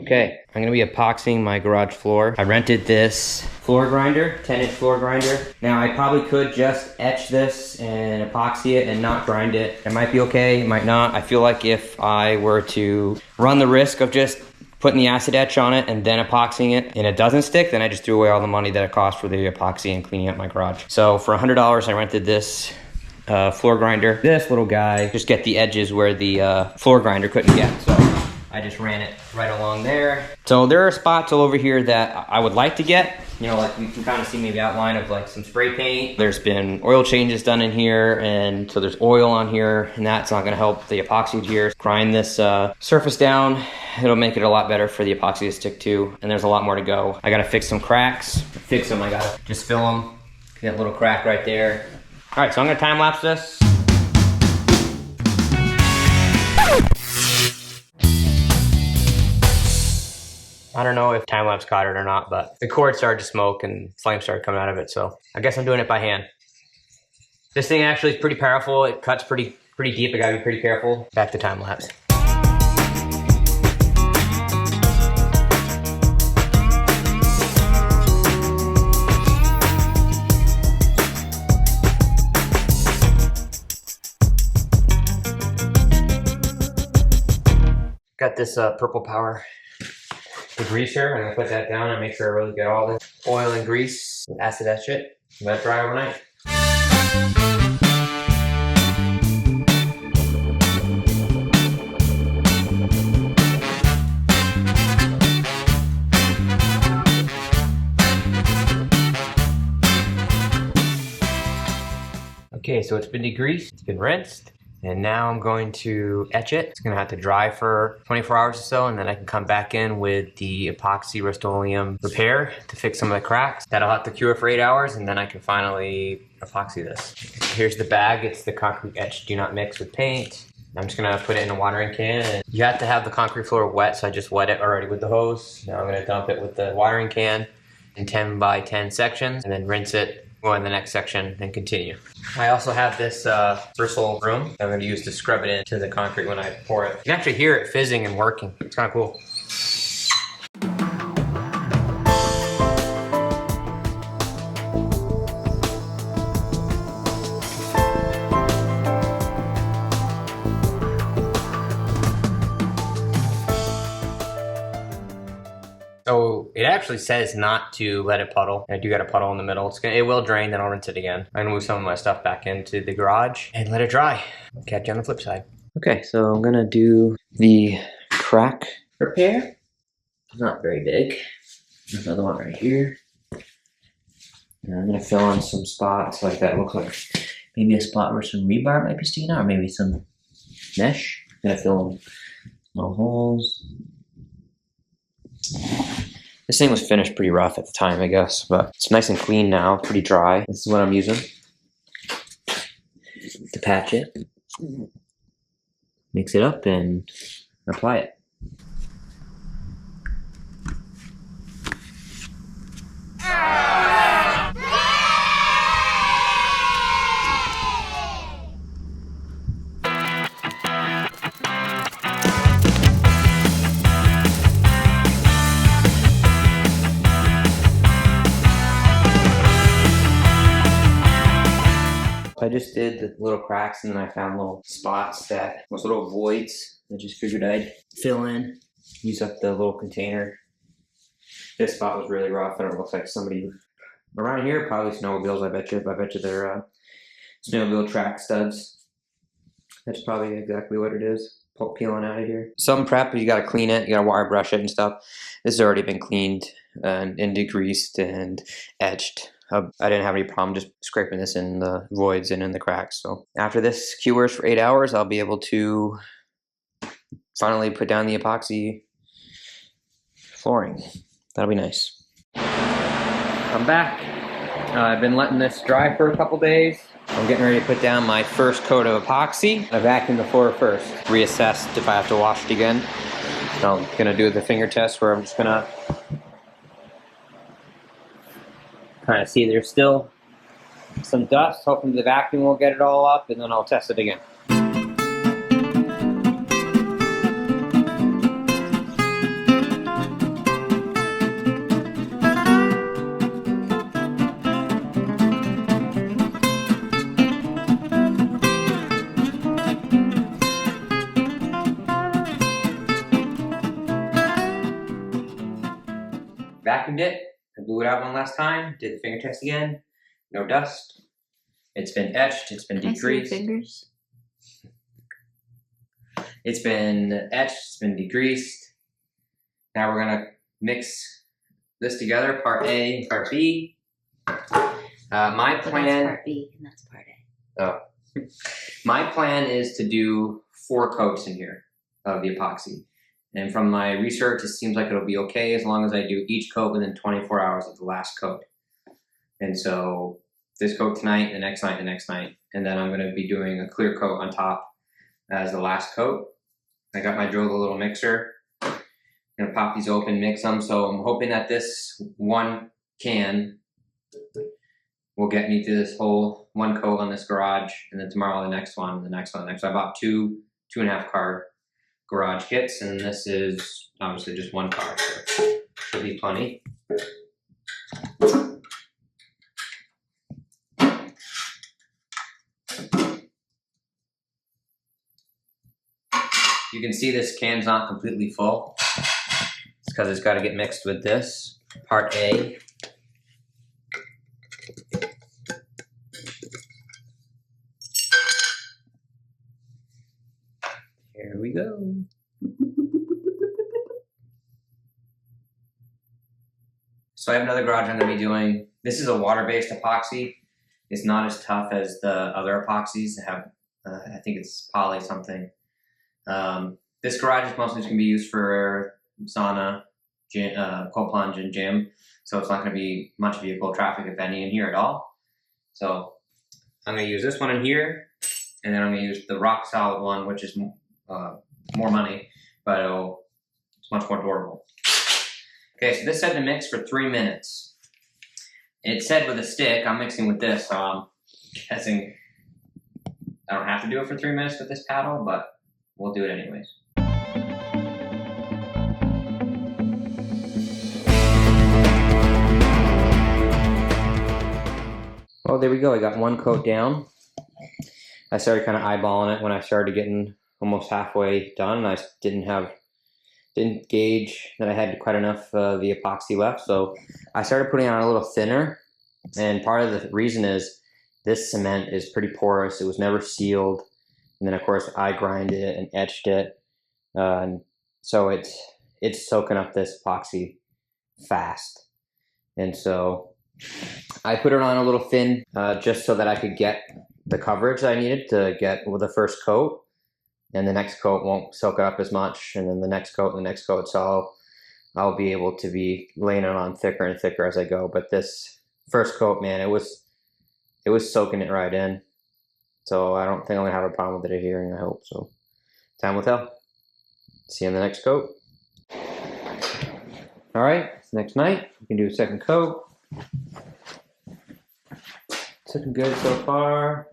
Okay, I'm gonna be epoxying my garage floor. I rented this floor grinder, 10-inch floor grinder. Now I probably could just etch this and epoxy it and not grind it. It might be okay, it might not. I feel like if I were to run the risk of just putting the acid etch on it and then epoxying it and it doesn't stick, then I just threw away all the money that it cost for the epoxy and cleaning up my garage. So for $100, I rented this floor grinder. This little guy, just get the edges where the floor grinder couldn't get. So I just ran it right along there. So there are spots all over here that I would like to get. You know, like you can kind of see maybe outline of like some spray paint. There's been oil changes done in here, and so there's oil on here, and that's not gonna help the epoxy here. Grind this surface down. It'll make it a lot better for the epoxy to stick to, and there's a lot more to go. I gotta fix some cracks. Fix them, I gotta just fill them. That little crack right there. All right, so I'm gonna time lapse this. I don't know if time-lapse caught it or not, but the cord started to smoke and flame started coming out of it, so I guess I'm doing it by hand. This thing actually is pretty powerful. It cuts pretty deep. I gotta be pretty careful. Back to time-lapse. Got this Purple Power degreaser. I'm gonna put that down and make sure I really get all the oil and grease. Acid etch it. Let it dry overnight. Okay, so it's been degreased, it's been rinsed. And now I'm going to etch it. It's gonna have to dry for 24 hours or so, and then I can come back in with the epoxy Rust-Oleum repair to fix some of the cracks. That'll have to cure for 8 hours, and then I can finally epoxy this. Here's the bag. It's the concrete etch do not mix with paint. I'm just gonna put it in a watering can. And you have to have the concrete floor wet, so I just wet it already with the hose. Now I'm gonna dump it with the watering can in 10 by 10 sections, and then rinse it, go in the next section, and continue. I also have this bristle broom I'm going to use to scrub it into the concrete when I pour it. You can actually hear it fizzing and working. It's kind of cool. So it actually says not to let it puddle. I do got a puddle in the middle. It will drain, then I'll rinse it again. I'm gonna move some of my stuff back into the garage and let it dry. Catch you on the flip side. Okay, so I'm gonna do the crack repair. It's not very big. There's another one right here. And I'm gonna fill in some spots like that. Looks like maybe a spot where some rebar might be sticking out, or maybe some mesh. I'm gonna fill in little holes. This thing was finished pretty rough at the time, I guess, but it's nice and clean now, pretty dry. This is what I'm using to patch it. Mix it up and apply it. I just did the little cracks, and then I found little spots that was little voids. I just figured I'd fill in, use up the little container. This spot was really rough, and it looks like somebody around here, probably snowmobiles. I bet you they're snowmobile track studs. That's probably exactly what it is. Peeling out of here. Some prep, you gotta clean it. You gotta wire brush it and stuff. This has already been cleaned and degreased and etched. I didn't have any problem just scraping this in the voids and in the cracks. So after this cures for 8 hours, I'll be able to finally put down the epoxy flooring. That'll be nice. I'm back. I've been letting this dry for a couple days. I'm getting ready to put down my first coat of epoxy. I vacuumed the floor first. Reassessed if I have to wash it again. So I'm gonna do the finger test where I'm just gonna kind of see there's still some dust. Hoping the vacuum will get it all up, and then I'll test it again. vacuumed it, I blew it out one last time, did the finger test again, no dust. It's been etched, it's been degreased. Fingers? It's been etched, it's been degreased. Now we're gonna mix this together, part A and part B. My plan. That's part B and that's part A. Oh. My plan is to do 4 coats in here of the epoxy. And from my research, it seems like it'll be okay as long as I do each coat within 24 hours of the last coat. And so this coat tonight, the next night, the next night. And then I'm gonna be doing a clear coat on top as the last coat. I got my drill, the little mixer. I'm gonna pop these open, mix them. So I'm hoping that this one can will get me through this whole 1 coat on this garage, and then tomorrow the next one, the next one, the next. I bought 2.5 car garage kits, and this is obviously just 1 car, so should be plenty. You can see this can's not completely full. It's because it's got to get mixed with this, part A. Here we go. So I have another garage I'm going to be doing. This is a water-based epoxy. It's not as tough as the other epoxies. They have, I think it's poly something. This garage is mostly just going to be used for sauna, gym, cold plunge, and gym. So it's not going to be much vehicle traffic, if any, in here at all. So I'm going to use this one in here, and then I'm going to use the rock solid one, which is more money, but it's much more durable. Okay, so this said to mix for 3 minutes. It said with a stick. I'm mixing with this, so I'm guessing I don't have to do it for 3 minutes with this paddle, but we'll do it anyways. Well, there we go. I got 1 coat down. I started kind of eyeballing it when I started getting almost halfway done. I didn't gauge that I had quite enough of the epoxy left, so I started putting it on a little thinner. And part of the reason is this cement is pretty porous. It was never sealed, and then of course I grinded it and etched it, and so it's soaking up this epoxy fast. And so I put it on a little thin just so that I could get the coverage that I needed to get with the first coat, and the next coat won't soak up as much, and then the next coat and the next coat. So I'll be able to be laying it on thicker and thicker as I go. But this first coat, man, it was soaking it right in. So I don't think I'm gonna have a problem with it adhering, I hope. So time will tell. See you on the next coat. All right, next night, we can do a second coat. It's looking good so far.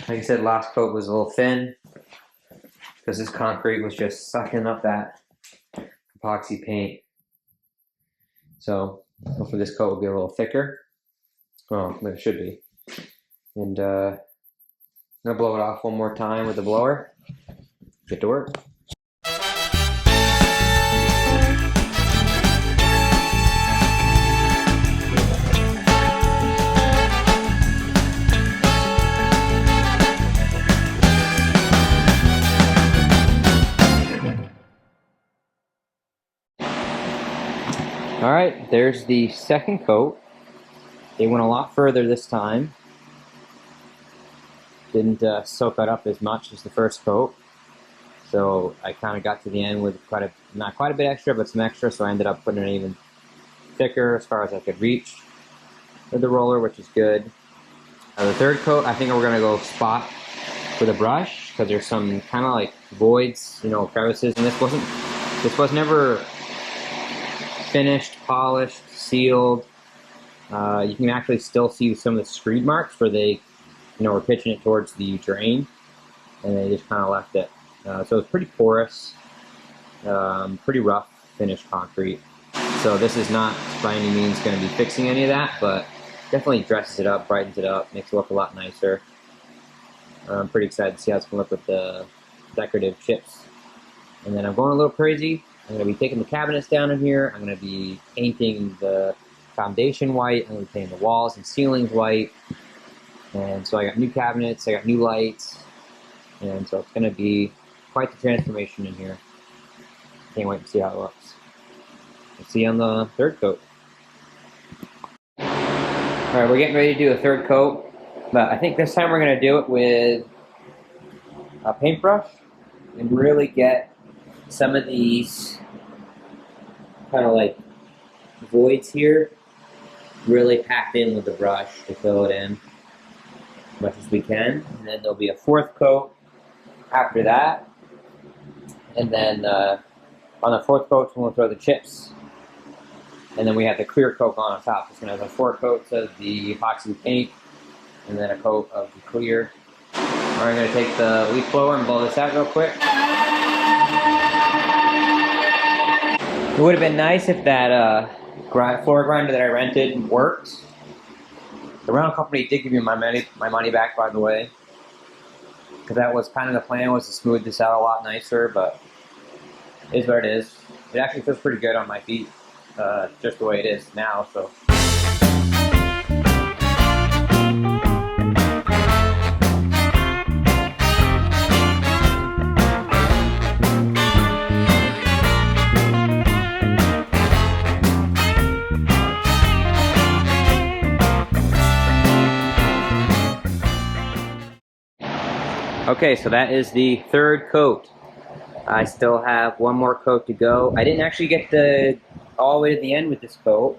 Like I said, last coat was a little thin because this concrete was just sucking up that epoxy paint. So hopefully this coat will be a little thicker. Oh, it should be. And I'm gonna blow it off one more time with the blower. Get to work. All right, there's the second coat. It went a lot further this time. Didn't soak it up as much as the first coat. So I kind of got to the end with not quite a bit extra, but some extra. So I ended up putting it even thicker as far as I could reach with the roller, which is good. The third coat, I think we're gonna go spot with a brush because there's some kind of like voids, crevices, and this was never finished, polished, sealed. You can actually still see some of the screed marks where they, were pitching it towards the drain, and they just kind of left it. So it's pretty porous, pretty rough finished concrete. So this is not by any means going to be fixing any of that, but definitely dresses it up, brightens it up, makes it look a lot nicer. I'm pretty excited to see how it's going to look with the decorative chips And then I'm going a little crazy. I'm going to be taking the cabinets down in here. I'm going to be painting the foundation white. I'm going to be painting the walls and ceilings white. And so I got new cabinets, I got new lights. And so it's going to be quite the transformation in here. Can't wait to see how it looks. We'll see you on the third coat. Alright, we're getting ready to do a third coat. But I think this time we're going to do it with a paintbrush and really get some of these kind of like voids here really packed in with the brush to fill it in as much as we can. And then there'll be a fourth coat after that. And then on the fourth coat, we'll throw the chips. And then we have the clear coat on top. It's going to have 4 coats of the epoxy paint and then a coat of the clear. Alright, I'm going to take the leaf blower and blow this out real quick. It would have been nice if that floor grinder that I rented worked. The rental company did give me my money back, by the way. Because that was kind of the plan, was to smooth this out a lot nicer, but it is what it is. It actually feels pretty good on my feet, just the way it is now, so. Okay, so that is the third coat. I still have one more coat to go. I didn't actually get all the way to the end with this coat,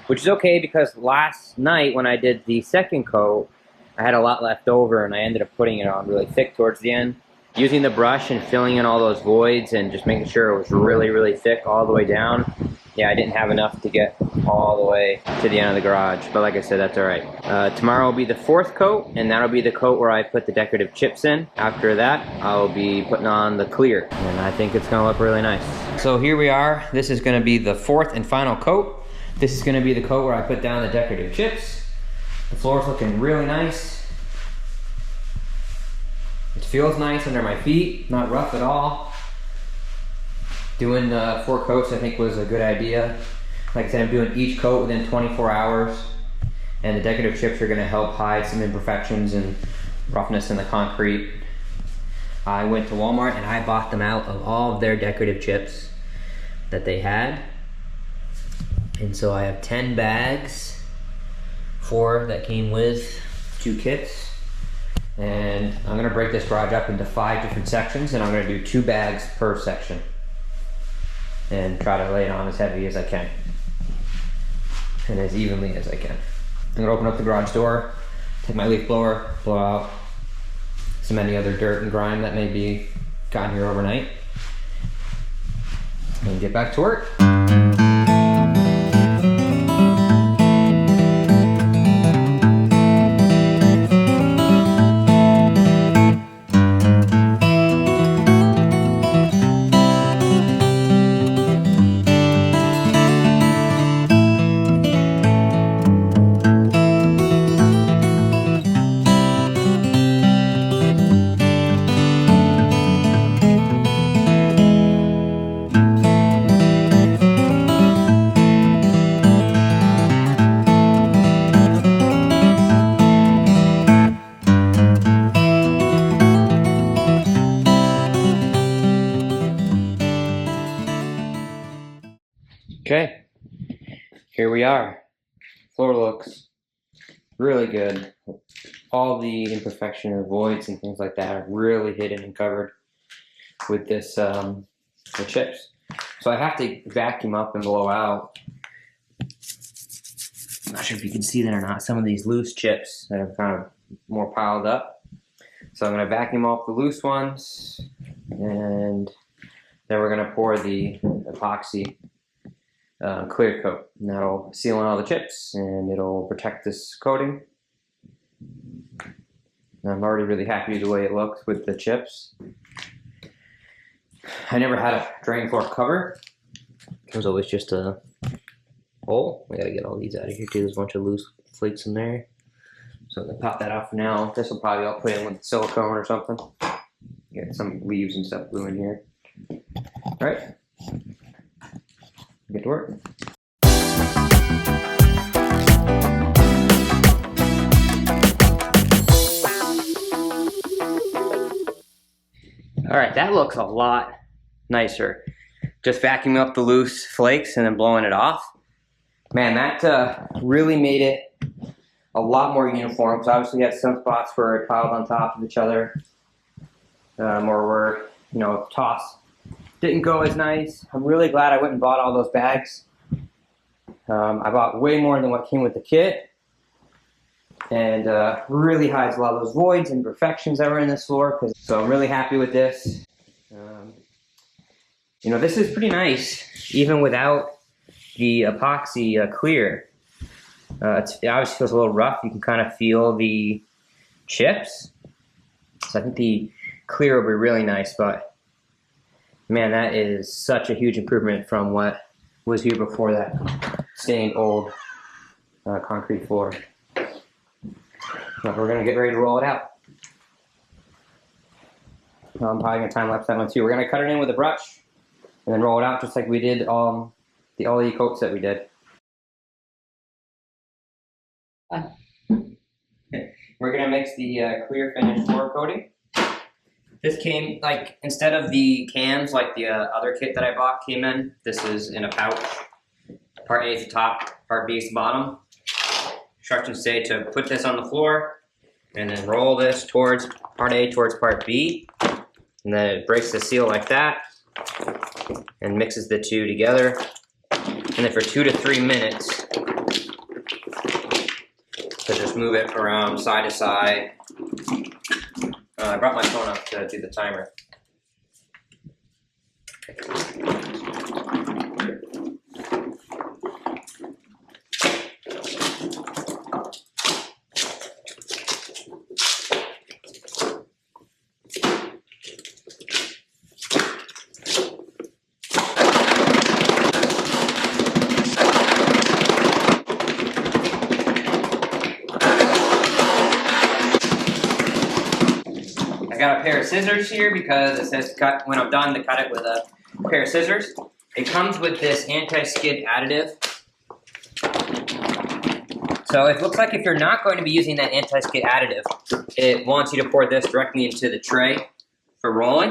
which is okay because last night when I did the second coat, I had a lot left over and I ended up putting it on really thick towards the end. Using the brush and filling in all those voids and just making sure it was really, really thick all the way down. Yeah, I didn't have enough to get all the way to the end of the garage, but like I said, that's all right. Tomorrow will be the fourth coat, and that'll be the coat where I put the decorative chips in. After that, I'll be putting on the clear, and I think it's gonna look really nice. So here we are. This is gonna be the fourth and final coat. This is gonna be the coat where I put down the decorative chips. The floor's looking really nice. It feels nice under my feet, not rough at all. Doing 4 coats I think was a good idea. Like I said, I'm doing each coat within 24 hours. And the decorative chips are gonna help hide some imperfections and roughness in the concrete. I went to Walmart and I bought them out of all of their decorative chips that they had. And so I have 10 bags, 4 that came with 2 kits. And I'm gonna break this garage up into 5 different sections, and I'm gonna do 2 bags per section. And try to lay it on as heavy as I can. And as evenly as I can. I'm gonna open up the garage door, take my leaf blower, blow out some any other dirt and grime that may be gotten here overnight, and get back to work. Okay, here we are. Floor looks really good. All the imperfection and voids and things like that are really hidden and covered with this the chips. So I have to vacuum up and blow out. I'm not sure if you can see that or not. Some of these loose chips that are kind of more piled up. So I'm going to vacuum off the loose ones, and then we're going to pour the epoxy clear coat, and that'll seal in all the chips and it'll protect this coating. And I'm already really happy the way it looks with the chips. I never had a drain floor cover. It was always just a hole. We gotta get all these out of here too. There's a bunch of loose flakes in there. So I'm gonna pop that off now. This will probably all put in with silicone or something. Get some leaves and stuff glue in here. All right, get to work. All right, that looks a lot nicer. Just vacuuming up the loose flakes and then blowing it off. Man, that really made it a lot more uniform. So obviously we had some spots where it piled on top of each other, or where, you know, toss didn't go as nice. I'm really glad I went and bought all those bags. I bought way more than what came with the kit, and really hides a lot of those voids and imperfections that were in this floor. So I'm really happy with this. You know, this is pretty nice, even without the epoxy clear. It obviously feels a little rough. You can kind of feel the chips. So I think the clear will be really nice, but man, that is such a huge improvement from what was here before that stained old concrete floor. But we're gonna get ready to roll it out. I'm probably gonna time lapse that one too. We're gonna cut it in with a brush and then roll it out just like we did the ole coats that we did. We're gonna mix the clear finish floor coating. This came, like, instead of the cans like the other kit that I bought came in, this is in a pouch. Part A is the top, part B is the bottom. Instructions say to put this on the floor and then roll this towards part A towards part B. And then it breaks the seal like that and mixes the two together. And then for 2 to 3 minutes, so just move it around side to side. I brought my phone up to do the timer. I got a pair of scissors here because it says cut when I'm done to cut it with a pair of scissors. It comes with this anti-skid additive. So it looks like if you're not going to be using that anti-skid additive, it wants you to pour this directly into the tray for rolling.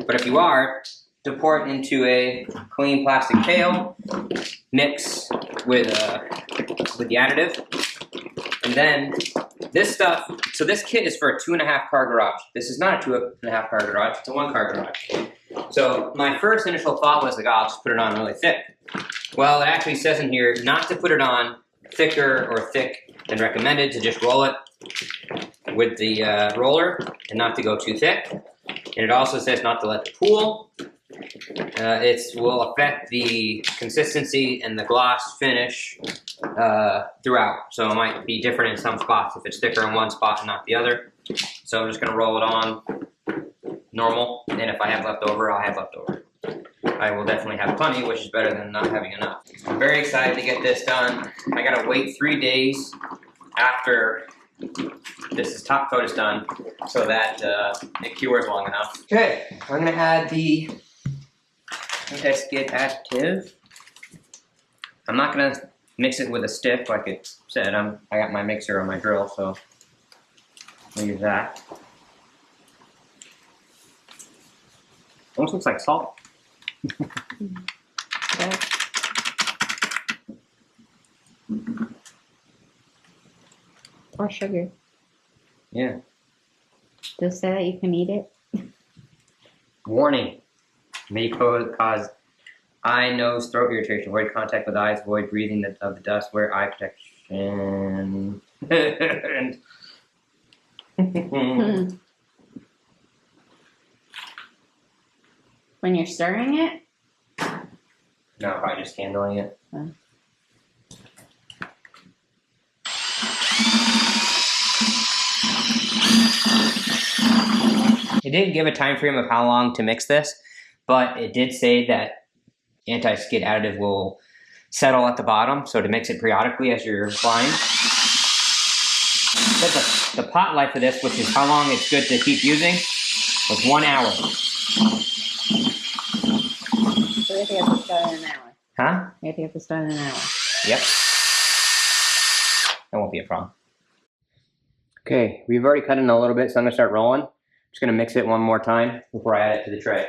But if you are, to pour it into a clean plastic pail, mix with the additive, and then this stuff, so this kit is for a 2.5 car garage. This is not a 2.5 car garage, it's a 1 car garage. So my first initial thought was like, oh, I'll just put it on really thick. Well, it actually says in here not to put it on thicker or thick than recommended, to just roll it with the roller and not to go too thick. And it also says not to let it pool. It will affect the consistency and the gloss finish throughout. So it might be different in some spots if it's thicker in one spot and not the other. So I'm just going to roll it on normal, and if I have leftover, I'll have leftover. I will definitely have plenty, which is better than not having enough. I'm very excited to get this done. I got to wait 3 days after this top coat is done so that it cures long enough. Okay, I'm going to add the anti-skid additive. I'm not gonna mix it with a stick like it said. I got my mixer on my drill, so I'll use that. Almost looks like salt. Yeah. Or sugar. Yeah. Does it say that you can eat it? Warning. May cause eye, nose, throat irritation. Avoid contact with eyes. Avoid breathing of the dust. Wear eye protection. When you're stirring it? No, probably just handling it. It didn't give a time frame of how long to mix this, but it did say that anti-skid additive will settle at the bottom, so to mix it periodically as you're applying. But the pot life of this, which is how long it's good to keep using, was 1 hour. We have to get this done in an hour. Huh? We have to get this done in an hour. Yep. That won't be a problem. Okay, we've already cut in a little bit, so I'm gonna start rolling. Just gonna mix it one more time before I add it to the tray.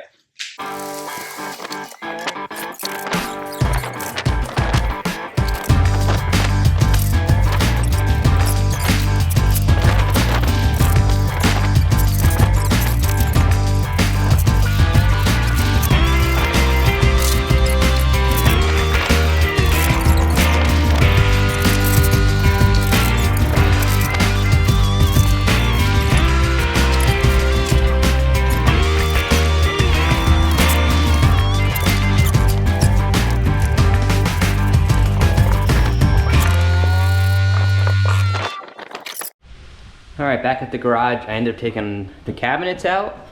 All right, back at the garage, I ended up taking the cabinets out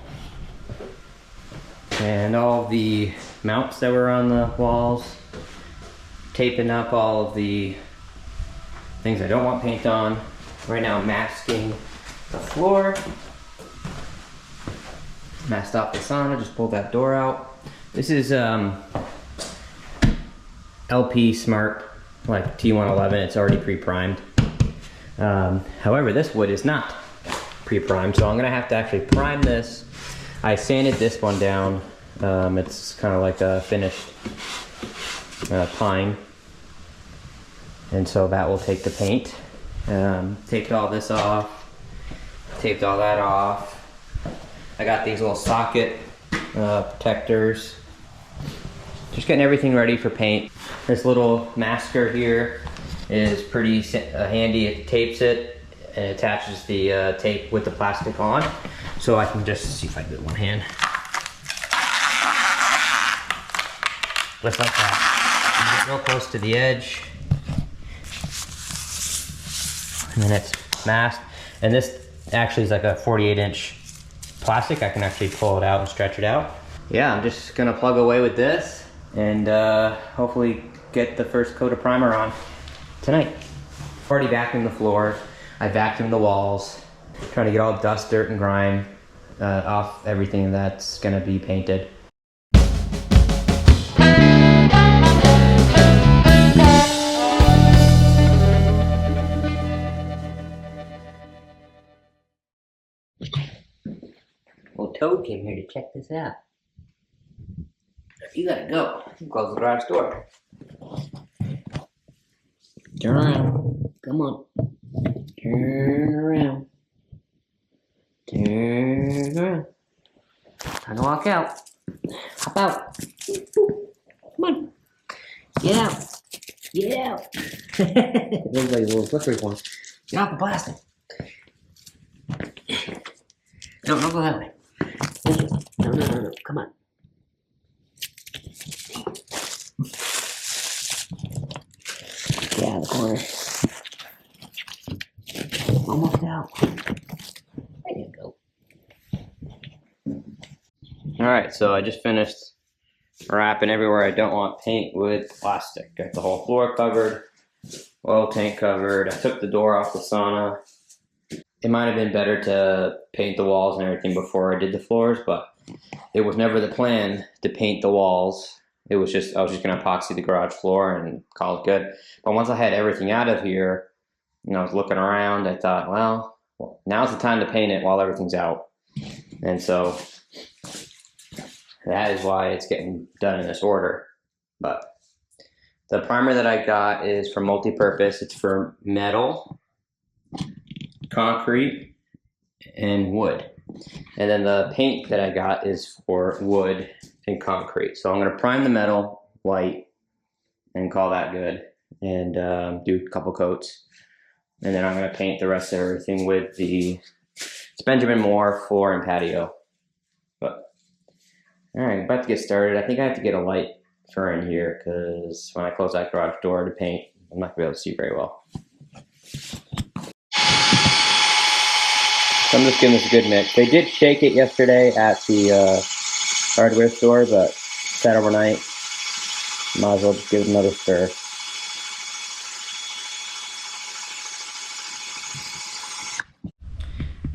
and all the mounts that were on the walls, taping up all of the things I don't want paint on. Right now I'm masking the floor. Masked off the sauna, just pulled that door out. This is LP Smart, like T111, it's already pre-primed. However, this wood is not pre-primed, so I'm gonna have to actually prime this. I sanded this one down. It's kind of like a finished pine, and so that will take the paint. Taped all this off, taped all that off. I got these little socket protectors. Just getting everything ready for paint. This little masker here is pretty handy. It tapes it and attaches the tape with the plastic on. So I can just see if I can do it with one hand. Just like that. Get real close to the edge. And then it's masked. And this actually is like a 48-inch plastic. I can actually pull it out and stretch it out. Yeah, I'm just gonna plug away with this and hopefully get the first coat of primer on tonight. Already vacuumed the floor. I vacuumed the walls. Trying to get all dust, dirt, and grime off everything that's gonna be painted. Well, Toad came here to check this out. You gotta go. Close the garage door. Turn around. Come on. Turn around. Turn around. Time to walk out. Hop out. Come on. Get out. Get out. Looks like a little slippery one. Get off the plastic. No, don't go that way. No. Come on. Yeah, the corner. Almost out. There you go. Alright, so I just finished wrapping everywhere I don't want paint with plastic. Got the whole floor covered, oil tank covered. I took the door off the sauna. It might have been better to paint the walls and everything before I did the floors, but it was never the plan to paint the walls. It was just, I was just gonna epoxy the garage floor and call it good. But once I had everything out of here, and I was looking around, I thought, well, now's the time to paint it while everything's out. And so that is why it's getting done in this order. But the primer that I got is for multi-purpose. It's for metal, concrete, and wood. And then the paint that I got is for wood and concrete. So I'm gonna prime the metal white and call that good, and do a couple coats. And then I'm gonna paint the rest of everything with it's Benjamin Moore floor and patio. But all right, about to get started. I think I have to get a light for in here because when I close that garage door to paint, I'm not gonna be able to see very well. So I'm just giving this a good mix. They did shake it yesterday at the hardware store, but sat overnight. Might as well just give it another stir.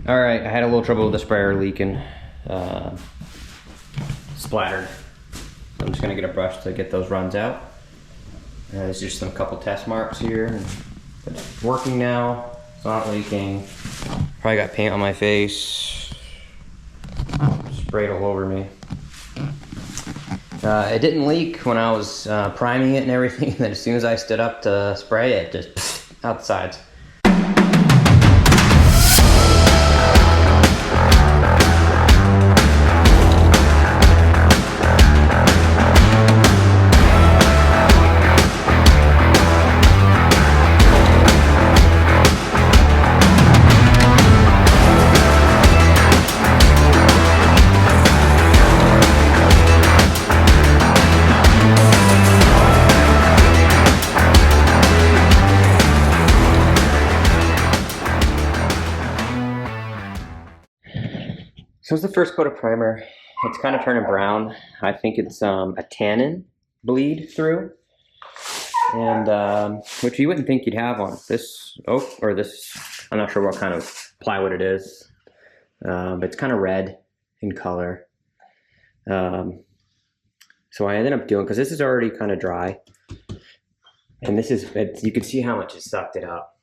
All right, I had a little trouble with the sprayer leaking. Splattered. I'm just gonna get a brush to get those runs out. There's just a couple test marks here. But it's working now. It's not leaking. Probably got paint on my face. Sprayed all over me. It didn't leak when I was priming it and everything. Then as soon as I stood up to spray it, just out the sides. So it's the first coat of primer. It's kind of turning brown. I think it's a tannin bleed through, and which you wouldn't think you'd have on this oak or this. I'm not sure what kind of plywood it is, but it's kind of red in color. So I ended up doing, because this is already kind of dry, and this is, you can see how much it sucked it up.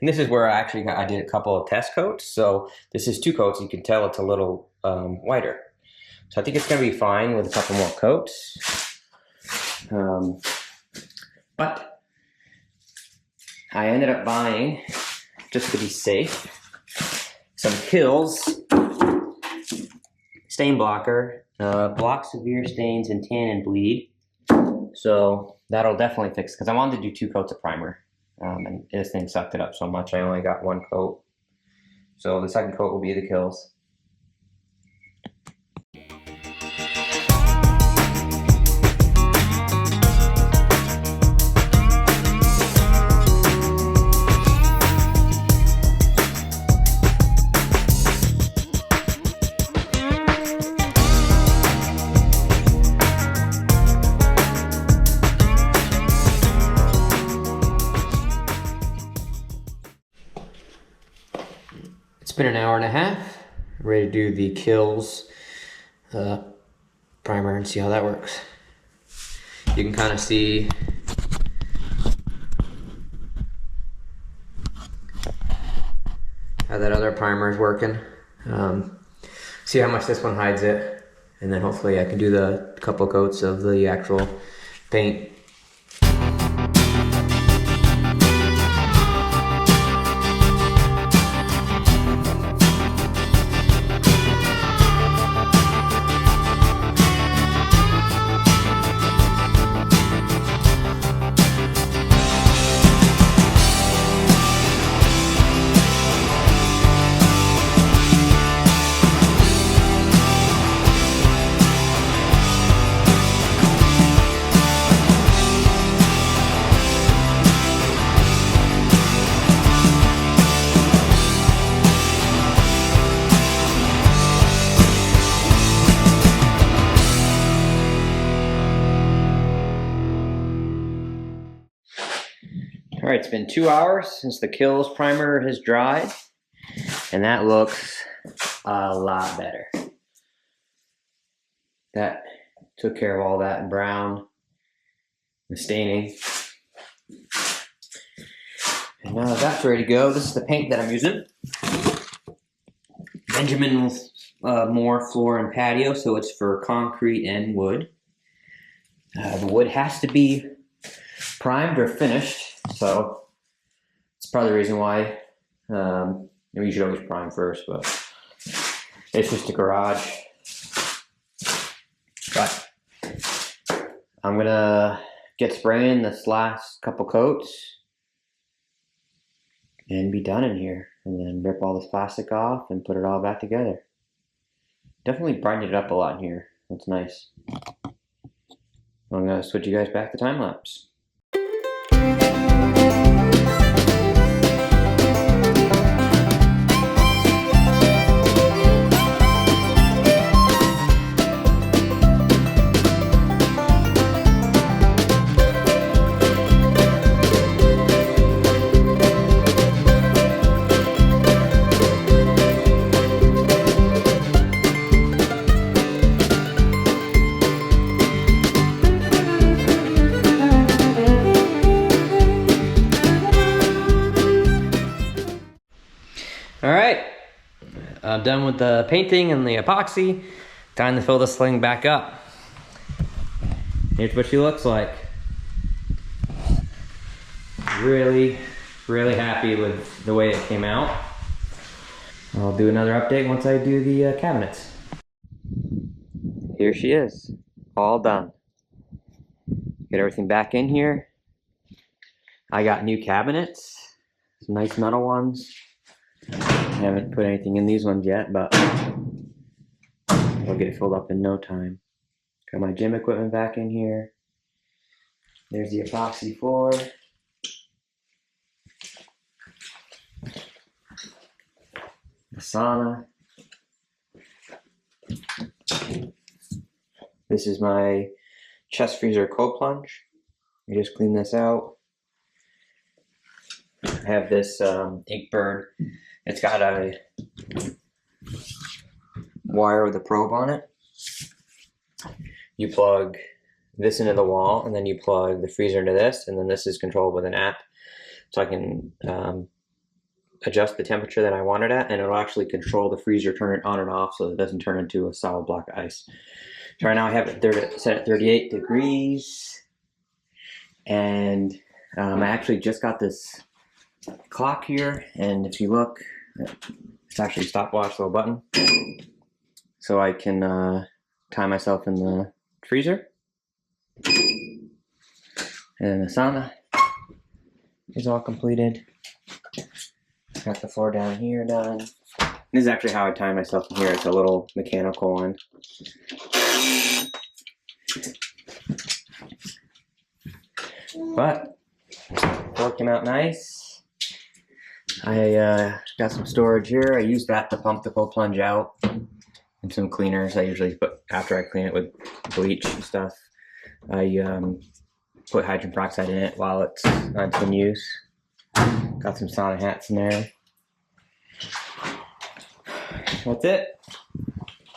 And this is where I did a couple of test coats. So this is 2 coats. You can tell it's a little whiter. So I think it's going to be fine with a couple more coats. But I ended up buying, just to be safe, some Kills stain blocker. Blocks severe stains and tannin bleed. So that'll definitely fix, because I wanted to do 2 coats of primer. And this thing sucked it up so much I only got 1 coat. So the second coat will be the Kills. It's been an hour and a half. Ready to do the Kills primer and see how that works. You can kind of see how that other primer is working. See how much this one hides it, and then hopefully I can do the couple coats of the actual paint. All right, it's been 2 hours since the Kills primer has dried, and that looks a lot better. That took care of all that brown, the staining. And now that's ready to go. This is the paint that I'm using. Benjamin Moore Floor and Patio, so it's for concrete and wood. The wood has to be primed or finished. So it's probably the reason why you should always prime first, but it's just a garage. But I'm gonna get spraying this last couple coats and be done in here, and then rip all this plastic off and put it all back together. Definitely brightened it up a lot in here. That's nice. I'm gonna switch you guys back to time lapse. I'm done with the painting and the epoxy. Time to fill the sling back up. Here's what she looks like. Really, really happy with the way it came out. I'll do another update once I do the cabinets. Here she is, all done. Get everything back in here. I got new cabinets, some nice metal ones. I haven't put anything in these ones yet, but I'll get it filled up in no time. Got my gym equipment back in here. There's the epoxy floor. The sauna. This is my chest freezer cold plunge. I just cleaned this out. I have this Inkbird. It's got a wire with a probe on it. You plug this into the wall, and then you plug the freezer into this, and then this is controlled with an app. So I can adjust the temperature that I want it at, and it'll actually control the freezer, turn it on and off so it doesn't turn into a solid block of ice. So right now I have it set at 38 degrees, and I actually just got this clock here, and if you look, it's actually a stopwatch little button, so I can time myself in the freezer. And the sauna is all completed. Got the floor down here done. This is actually how I time myself in here. It's a little mechanical one. But floor came out nice. I got some storage here. I used that to pump the cold plunge out, and some cleaners I usually put after I clean it with bleach and stuff. I put hydrogen peroxide in it while it's in use. Got some sauna hats in there. That's it.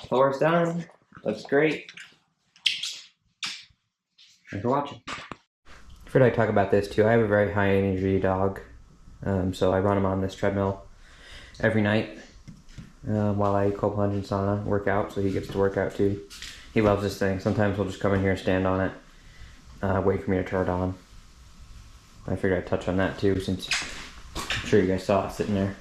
Floor's done. Looks great. Thanks for watching. I forgot to talk about this too. I have a very high energy dog, so I run him on this treadmill every night while I cold plunge and sauna work out, so he gets to work out too. He loves this thing. Sometimes he'll just come in here and stand on it, wait for me to turn it on. I figured I'd touch on that too, since I'm sure you guys saw it sitting there.